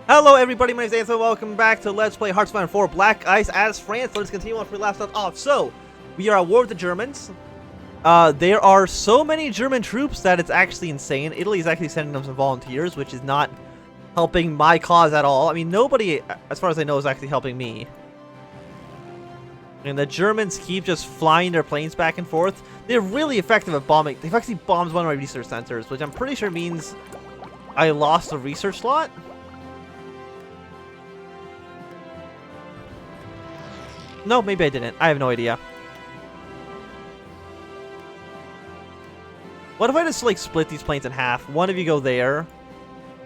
Hello everybody, my name is Anthony. Welcome back to Let's Play Hearthstone 4 Black Ice as France. Let's continue on where we last left off. So, we are at war with the Germans. There are so many German troops that it's actually insane. Italy is actually sending them some volunteers, which is not helping my cause at all. I mean, nobody, as far as I know, is actually helping me. And the Germans keep just flying their planes back and forth. They're really effective at bombing. They've actually bombed one of my research centers, which I'm pretty sure means I lost a research slot. No, maybe I didn't. I have no idea. What if I just, like, split these planes in half? One of you go there,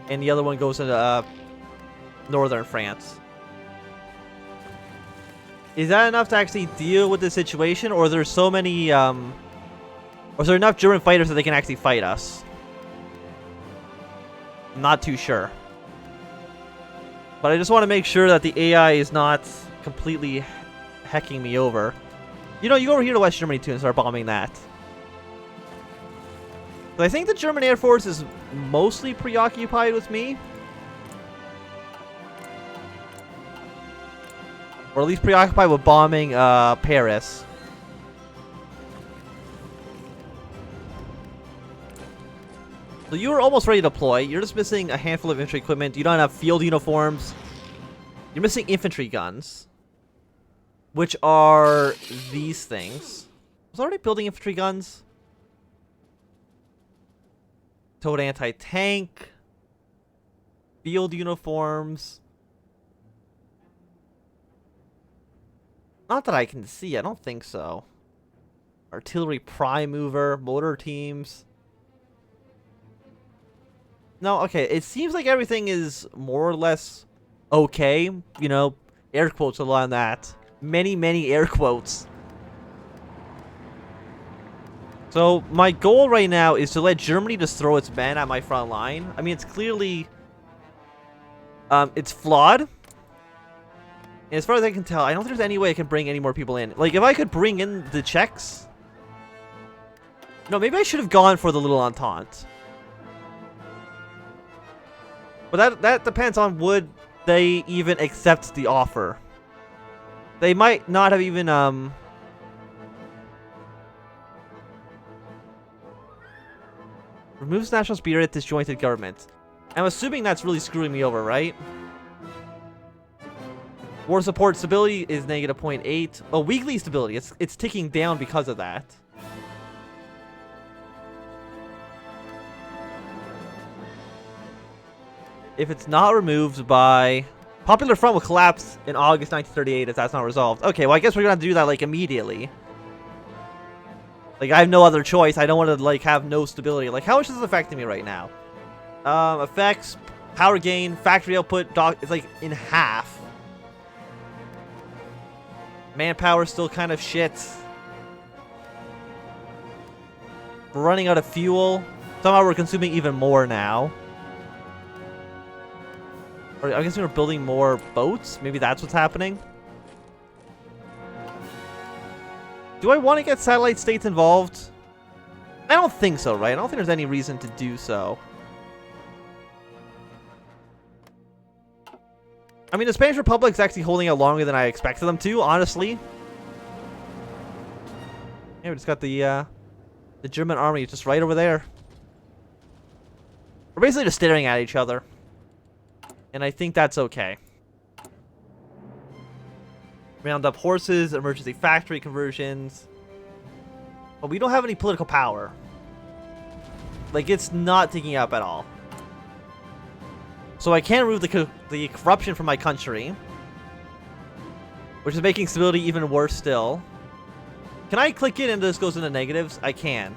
and the other one goes into, northern France. Is that enough to actually deal with the situation, or are there so many, or is there enough German fighters that they can actually fight us? I'm not too sure. But I just want to make sure that the AI is not completely hecking me over. You know, you go over here to West Germany too and start bombing that. But I think the German Air Force is mostly preoccupied with me. Or at least preoccupied with bombing Paris. So you are almost ready to deploy. You're just missing a handful of infantry equipment. You don't have field uniforms. You're missing infantry guns, which are these things. I was already building infantry guns. Towed anti-tank. Field uniforms. Not that I can see. I don't think so. Artillery prime mover. Motor teams. No, okay. It seems like everything is more or less okay. You know, air quotes a lot on that. Many air quotes. So my goal right now is to let Germany just throw its men at my front line. I mean, it's clearly it's flawed. And as far as I can tell, I don't think there's any way I can bring any more people in. Like, if I could bring in the Czechs. No, maybe I should have gone for the little Entente. But that depends on would they even accept the offer. They might not have even, removes national spirit, disjointed government. I'm assuming that's really screwing me over, right? War support stability is negative 0.8. Oh, weekly stability. It's ticking down because of that. If it's not removed by... Popular Front will collapse in August 1938 if that's not resolved. Okay, well, I guess we're gonna have to do that, like, immediately. Like, I have no other choice. I don't want to, like, have no stability. Like, how much is this affecting me right now? Effects, power gain, factory output, it's, like, in half. Manpower still kind of shit. We're running out of fuel. Somehow we're consuming even more now. Or I guess we were building more boats. Maybe that's what's happening. Do I want to get satellite states involved? I don't think so, right? I don't think there's any reason to do so. I mean, the Spanish Republic's actually holding out longer than I expected them to, honestly. Yeah, we just got the German army just right over there. We're basically just staring at each other. And I think that's okay. Round up horses, emergency factory conversions. But we don't have any political power. Like, it's not taking up at all. So I can't remove the corruption from my country. Which is making stability even worse still. Can I click it and this goes into negatives? I can.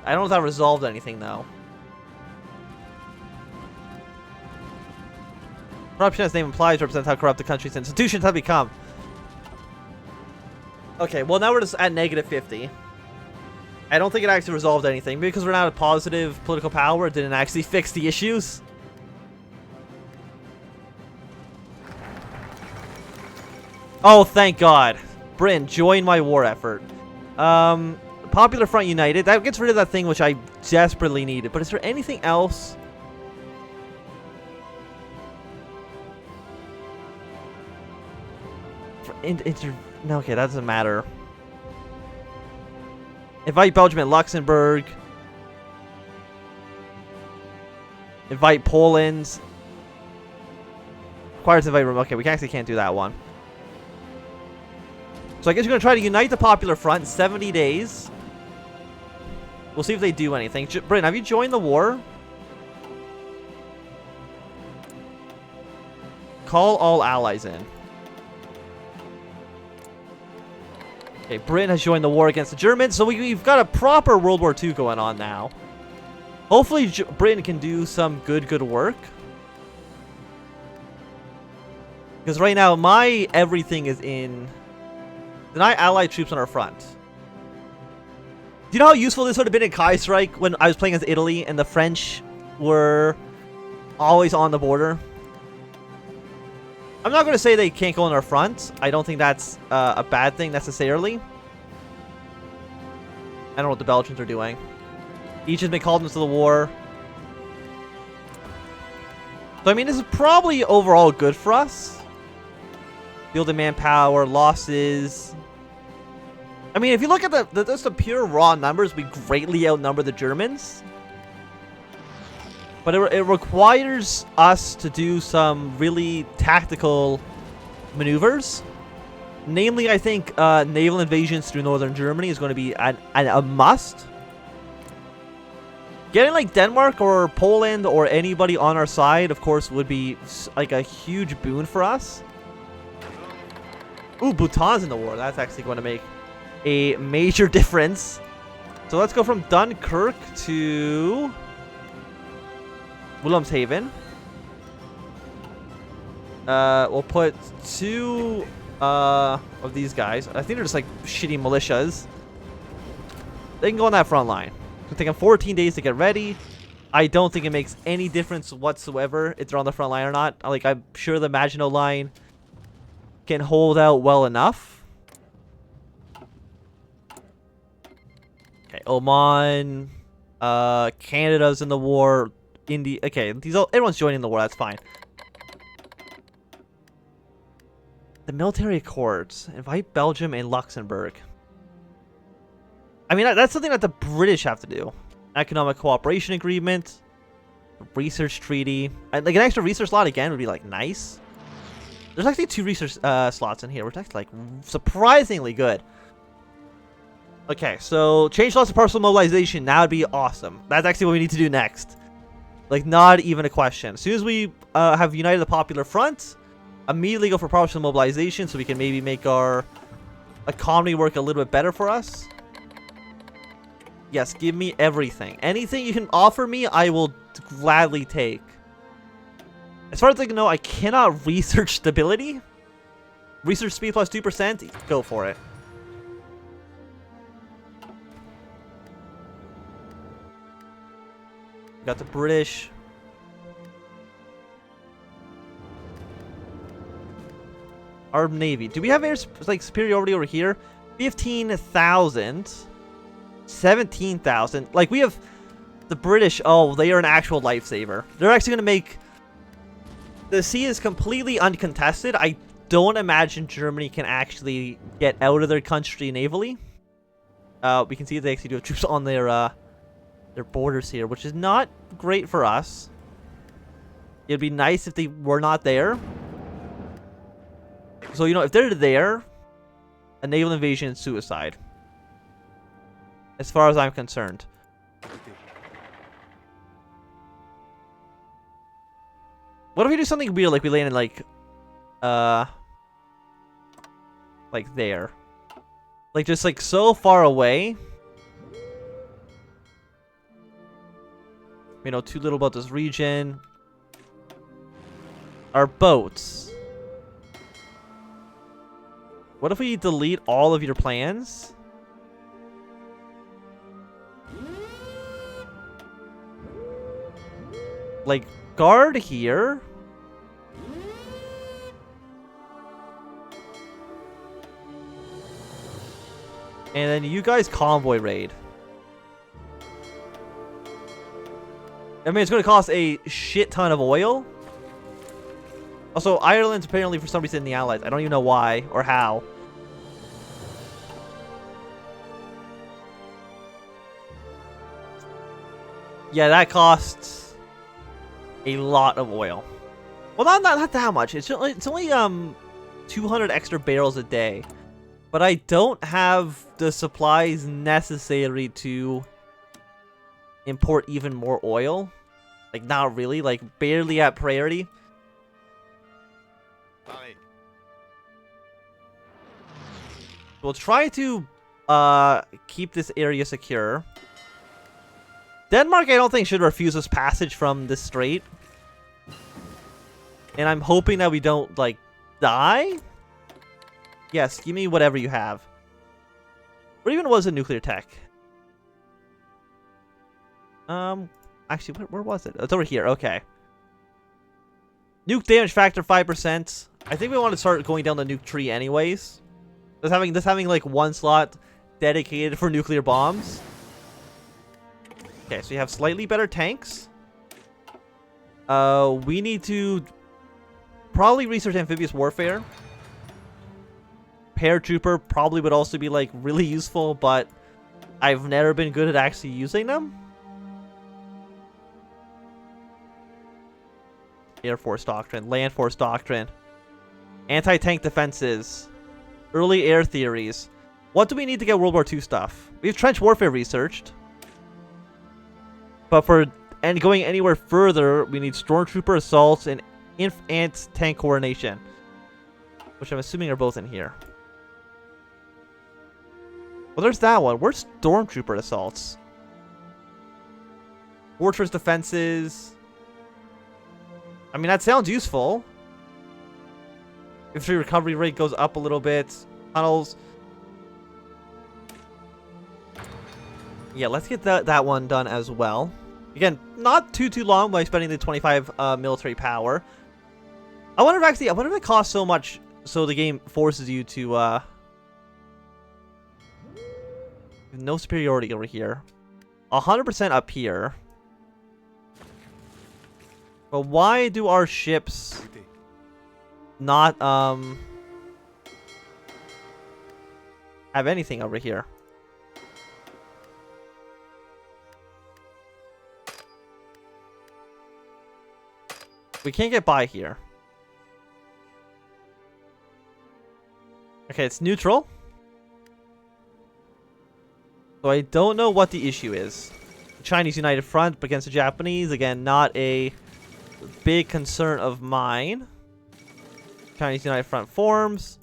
I don't know if that resolved anything, though. Corruption, as name implies, represents how corrupt the country's institutions have become. Okay, well, now we're just at negative 50. I don't think it actually resolved anything. Maybe because we're not a positive political power, it didn't actually fix the issues. Oh, thank God. Britain, join my war effort. Popular Front united. That gets rid of that thing which I desperately needed. But is there anything else? No, okay, that doesn't matter. Invite Belgium and Luxembourg. Invite Poland. Requires invite Rome. Okay, we actually can't do that one. So I guess you're going to try to unite the Popular Front in 70 days. We'll see if they do anything. Britain, have you joined the war? Call all allies in. Okay, Britain has joined the war against the Germans. So we've got a proper World War II going on now. Hopefully Britain can do some good work. Because right now, my everything is in... Deny allied troops on our front. Do you know how useful this would have been in Kai Strike when I was playing as Italy and the French were always on the border? I'm not going to say they can't go on our front. I don't think that's a bad thing necessarily. I don't know what the Belgians are doing. Each has been called into the war. So, I mean, this is probably overall good for us. Fielded manpower, losses. I mean, if you look at just the pure raw numbers, we greatly outnumber the Germans. But it requires us to do some really tactical maneuvers. Namely, I think naval invasions through northern Germany is going to be a must. Getting like Denmark or Poland or anybody on our side, of course, would be like a huge boon for us. Ooh, Bhutan's in the war. That's actually going to make a major difference. So let's go from Dunkirk to Wilhelmshaven. We'll put 2 of these guys. I think they're just like shitty militias. They can go on that front line. It'll take them 14 days to get ready. I don't think it makes any difference whatsoever if they're on the front line or not. Like, I'm sure the Maginot Line can hold out well enough. Okay, Oman, Canada's in the war. India. Okay, everyone's joining the war. That's fine. The military accords invite Belgium and Luxembourg. I mean, that's something that the British have to do. Economic cooperation agreement, research treaty. Like an extra research slot again would be like nice. There's actually 2 research slots in here, which is actually like surprisingly good. Okay, so change lots of partial mobilization. That would be awesome. That's actually what we need to do next. Like, not even a question. As soon as we have united the Popular Front, immediately go for partial mobilization so we can maybe make our economy work a little bit better for us. Yes, give me everything. Anything you can offer me, I will gladly take. As far as I can know, I cannot research stability. Research speed plus 2%. Go for it. Got the British. Our Navy. Do we have air like superiority over here? 15,000. 17,000. Like, we have the British. Oh, they are an actual lifesaver. They're actually going to make... The sea is completely uncontested. I don't imagine Germany can actually get out of their country navally. We can see they actually do have troops on their borders here, which is not great for us. It'd be nice if they were not there. So, you know, if they're there, a naval invasion is suicide. As far as I'm concerned. What if we do something weird, like we land in, like there? Like, just, like, so far away. We know too little about this region. Our boats. What if we delete all of your plans? Like, guard here. And then you guys convoy raid. I mean, it's going to cost a shit ton of oil. Also, Ireland's apparently for some reason in the Allies. I don't even know why or how. Yeah, that costs a lot of oil. Well, not that much. It's only 200 extra barrels a day. But I don't have the supplies necessary to import even more oil. Like, not really. Like, barely at priority. We'll try to keep this area secure. Denmark, I don't think, should refuse us passage from this strait. And I'm hoping that we don't, like, die? Yes, give me whatever you have. What even was a nuclear tech? Actually, where was it? It's over here. Okay. Nuke damage factor 5%. I think we want to start going down the nuke tree anyways. Just having like one slot dedicated for nuclear bombs. Okay, so you have slightly better tanks. We need to probably research amphibious warfare. Paratrooper probably would also be like really useful, but I've never been good at actually using them. Air Force Doctrine, Land Force Doctrine, anti-tank defenses, early air theories. What do we need to get World War II stuff? We have trench warfare researched. But going anywhere further, we need stormtrooper assaults and ant tank coordination, which I'm assuming are both in here. Well, there's that one. Where's stormtrooper assaults? Fortress defenses. I mean, that sounds useful. Infantry recovery rate goes up a little bit. Tunnels. Yeah, let's get that one done as well. Again, not too long by spending the 25 military power. I wonder if it costs so much so the game forces you to no superiority over here. 100% up here. But why do our ships not have anything over here? We can't get by here. Okay, it's neutral. So I don't know what the issue is. The Chinese United Front against the Japanese. Again, not a big concern of mine. Chinese United Front forms.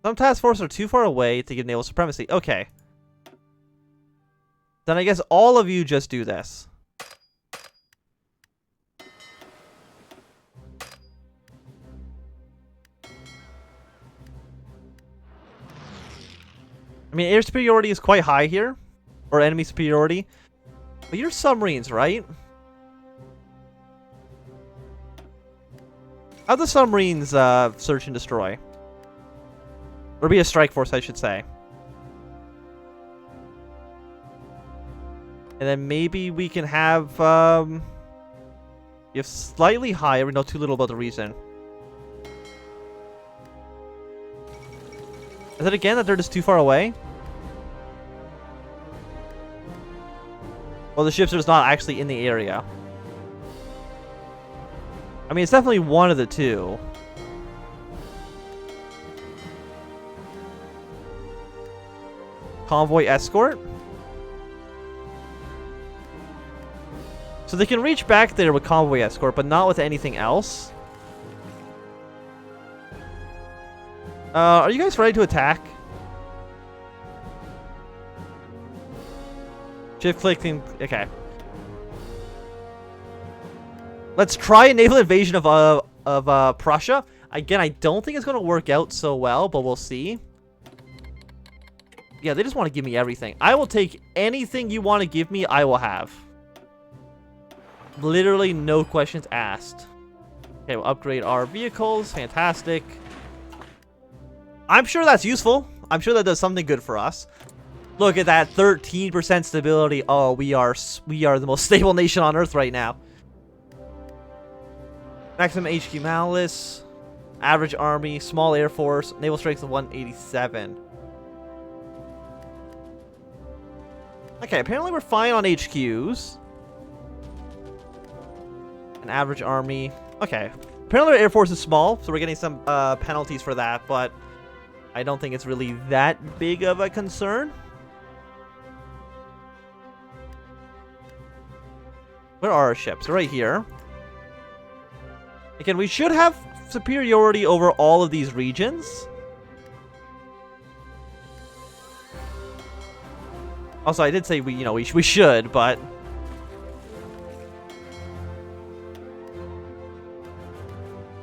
Some task forces are too far away to give naval supremacy. Okay. Then I guess all of you just do this. I mean, air superiority is quite high here. Or enemy superiority. But you're submarines, right? How do submarines search and destroy? Or be a strike force, I should say. And then maybe we can have... you have slightly higher. We know too little about the reason. Is it again that they're just too far away? Well, the ships are just not actually in the area. I mean, it's definitely one of the two. Convoy escort? So they can reach back there with convoy escort, but not with anything else. Are you guys ready to attack? Shift clicking. Okay. Let's try a naval invasion of Prussia. Again, I don't think it's going to work out so well, but we'll see. Yeah, they just want to give me everything. I will take anything you want to give me, I will have. Literally no questions asked. Okay, we'll upgrade our vehicles. Fantastic. I'm sure that's useful. I'm sure that does something good for us. Look at that, 13% stability. Oh, we are the most stable nation on Earth right now. Maximum HQ malice, average army, small air force, naval strength of 187. Okay, apparently we're fine on HQs. An average army. Okay. Apparently our air force is small, so we're getting some penalties for that, but I don't think it's really that big of a concern. Where are our ships? Right here. Again, we should have superiority over all of these regions. Also, I did say we should, but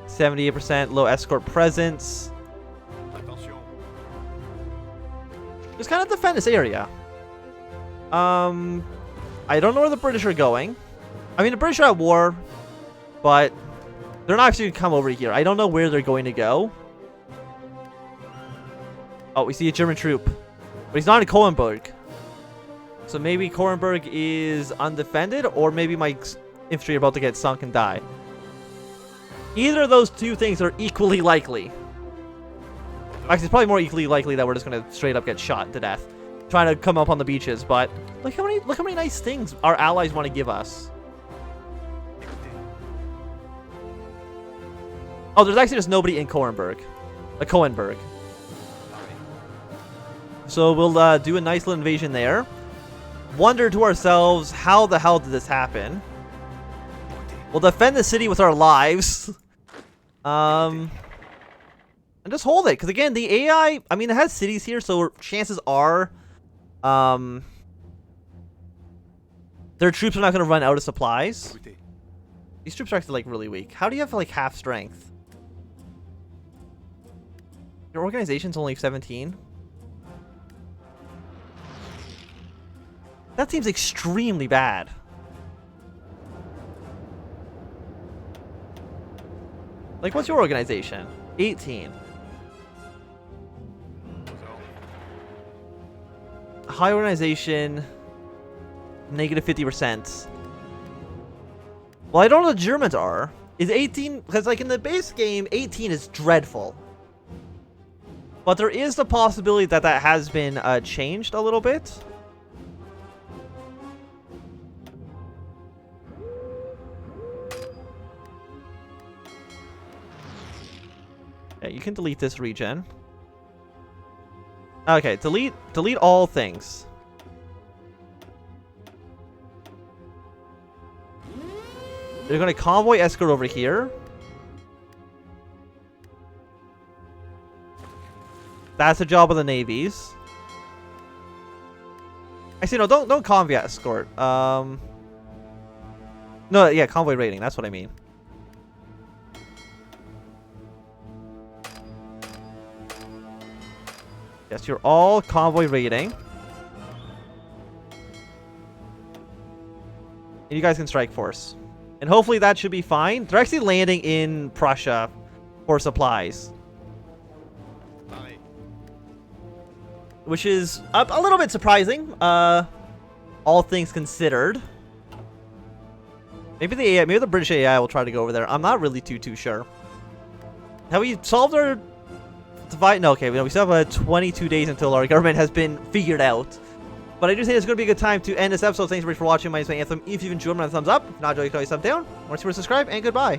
78% low escort presence. Just kind of defend this area. I don't know where the British are going. I mean, the British are at war, but they're not actually going to come over here. I don't know where they're going to go. Oh, we see a German troop, but he's not in Kohlenberg. So maybe Kohlenberg is undefended, or maybe my infantry are about to get sunk and die. Either of those two things are equally likely. Actually, it's probably more equally likely that we're just going to straight up get shot to death trying to come up on the beaches. But look how many nice things our allies want to give us. Oh, there's actually just nobody in Kohlenberg. So we'll do a nice little invasion there. Wonder to ourselves, how the hell did this happen? We'll defend the city with our lives. And just hold it. Because again, the AI, I mean, it has cities here, so chances are their troops are not going to run out of supplies. These troops are actually like really weak. How do you have like half strength? Your organization's only 17. That seems extremely bad. Like, what's your organization? 18. High organization, negative 50%. Well, I don't know what the Germans are. Is 18, because like in the base game, 18 is dreadful. But there is the possibility that that has been changed a little bit. Yeah, you can delete this region. Okay, delete all things. They're going to convoy escort over here. That's the job of the navies. Actually, no, don't convoy escort. No, yeah, convoy raiding. That's what I mean. Yes, you're all convoy raiding. And you guys can strike force. And hopefully that should be fine. They're actually landing in Prussia for supplies. Which is a little bit surprising, all things considered. Maybe the AI, maybe the British AI will try to go over there. I'm not really too sure. Have we solved our divide? No, okay, we still have 22 days until our government has been figured out. But I do think it's going to be a good time to end this episode. Thanks so much for watching. My name is Anthem. If you've enjoyed, give me a thumbs up. If not, you can always thumbs down. Want to subscribe, and goodbye.